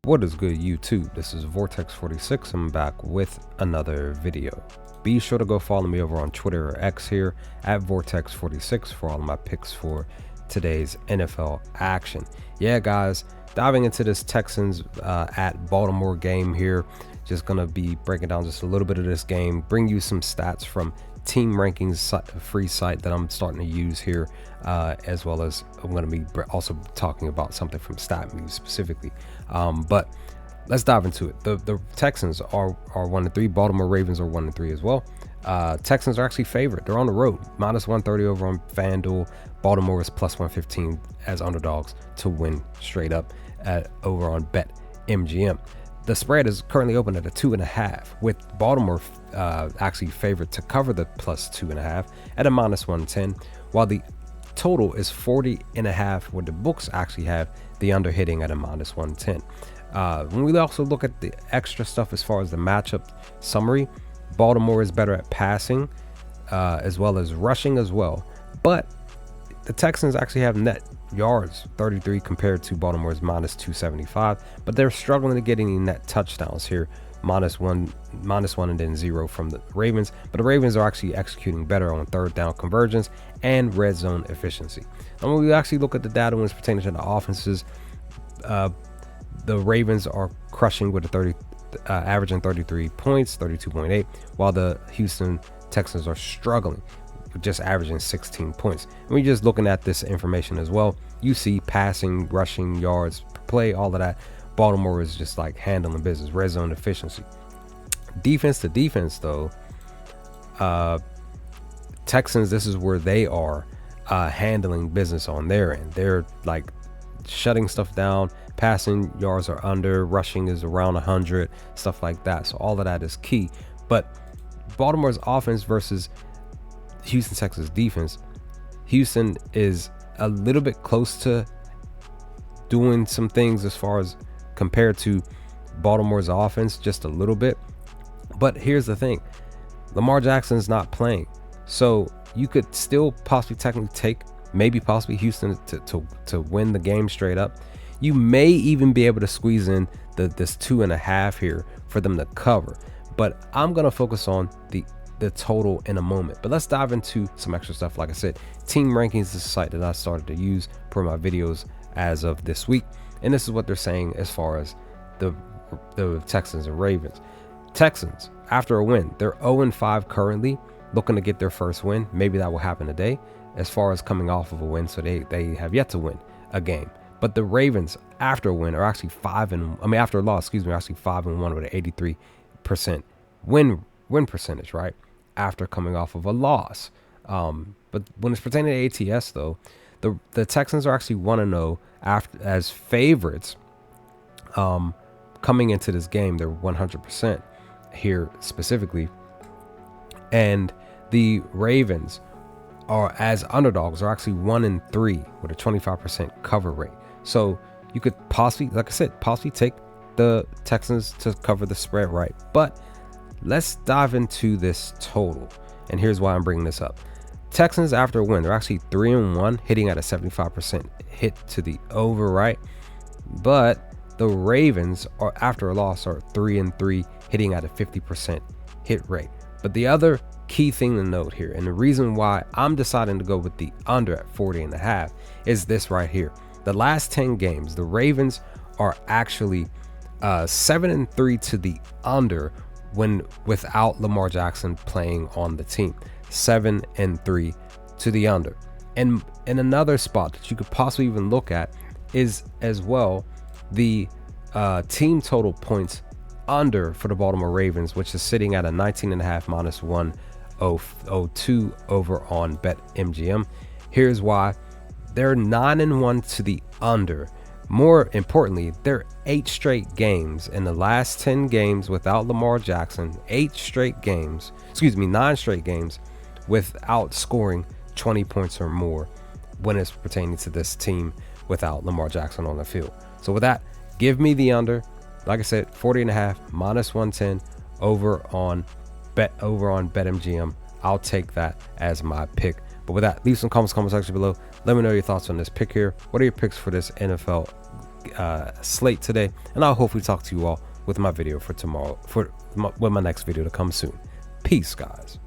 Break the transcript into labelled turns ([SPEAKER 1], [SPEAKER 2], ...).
[SPEAKER 1] What is good, YouTube? This is Vortex46. I'm back with another video. Be sure to go follow me over on Twitter or X here at Vortex46 for all of my picks for today's NFL action. Yeah, guys, diving into this Texans at Baltimore game here. Just gonna be breaking down just a little bit of this game, bring you some stats from Team Rankings, free site that I'm starting to use here, as well as I'm going to be also talking about something from StatMuse specifically. But let's dive into it. The Texans are 1-3. Baltimore Ravens are 1-3 as well. Texans are actually favored. They're on the road, -130 over on FanDuel. Baltimore is +115 as underdogs to win straight up over on BetMGM. The spread is currently open at a 2.5, with Baltimore actually favored to cover the +2.5 at a -110, while the total is 40.5, where the books actually have the under hitting at a -110. When we also look at the extra stuff as far as the matchup summary, Baltimore is better at passing as well as rushing as well, but the Texans actually have net yards 33 compared to Baltimore's -275, but they're struggling to get any net touchdowns here. -1 and then 0 from the Ravens, but the Ravens are actually executing better on third down conversions and red zone efficiency. And when we actually look at the data when it's pertaining to the offenses, the Ravens are crushing with averaging 33 points, 32.8, while the Houston Texans are struggling, just averaging 16 points. And we're just looking at this information as well. You see passing, rushing, yards per play, all of that. Baltimore is just like handling business, red zone efficiency. Defense to defense, though, Texans, this is where they are handling business on their end. They're like shutting stuff down. Passing yards are under, rushing is around 100, stuff like that. So all of that is key. But Baltimore's offense versus Houston Texans defense, Houston is a little bit close to doing some things as far as compared to Baltimore's offense, just a little bit. But here's the thing, Lamar Jackson's not playing, so you could still possibly technically take possibly Houston to win the game straight up. You may even be able to squeeze in this 2.5 here for them to cover, but I'm gonna focus on the total in a moment. But let's dive into some extra stuff. Like I said, Team Rankings is a site that I started to use for my videos as of this week, and this is what they're saying as far as the Texans and Ravens. Texans, after a win, they're 0-5 currently, looking to get their first win. Maybe that will happen today as far as coming off of a win, so they have yet to win a game. But the Ravens, after a win, are actually after a loss, are actually 5-1 with an 83% win percentage, right? After coming off of a loss. But when it's pertaining to ATS, though, the Texans are actually 1-0 as favorites. Coming into this game, they're 100% here specifically, and the Ravens are as underdogs are actually 1-3 with a 25% cover rate. So you could possibly, like I said, take the Texans to cover the spread, right? But let's dive into this total, and here's why I'm bringing this up. Texans, after a win, they're actually 3-1, hitting at a 75% hit to the over, right? But the Ravens are, after a loss, are 3-3, hitting at a 50% hit rate. But the other key thing to note here, and the reason why I'm deciding to go with the under at 40.5, is this right here. The last 10 games, the Ravens are actually 7-3 to the under without Lamar Jackson playing on the team. 7-3 to the under. And another spot that you could possibly even look at is as well the team total points under for the Baltimore Ravens, which is sitting at a 19.5 -102 over on BetMGM. Here's why. They're 9-1 to the under. More importantly, they're 8 straight games in the last 10 games without Lamar Jackson. 9 straight games without scoring 20 points or more when it's pertaining to this team without Lamar Jackson on the field. So with that, give me the under. Like I said, 40.5 -110 over on BetMGM. I'll take that as my pick. But with that, leave some comment section below. Let me know your thoughts on this pick here. What are your picks for this NFL slate today, and I'll hopefully talk to you all with my video for tomorrow, with my next video to come soon. Peace, guys.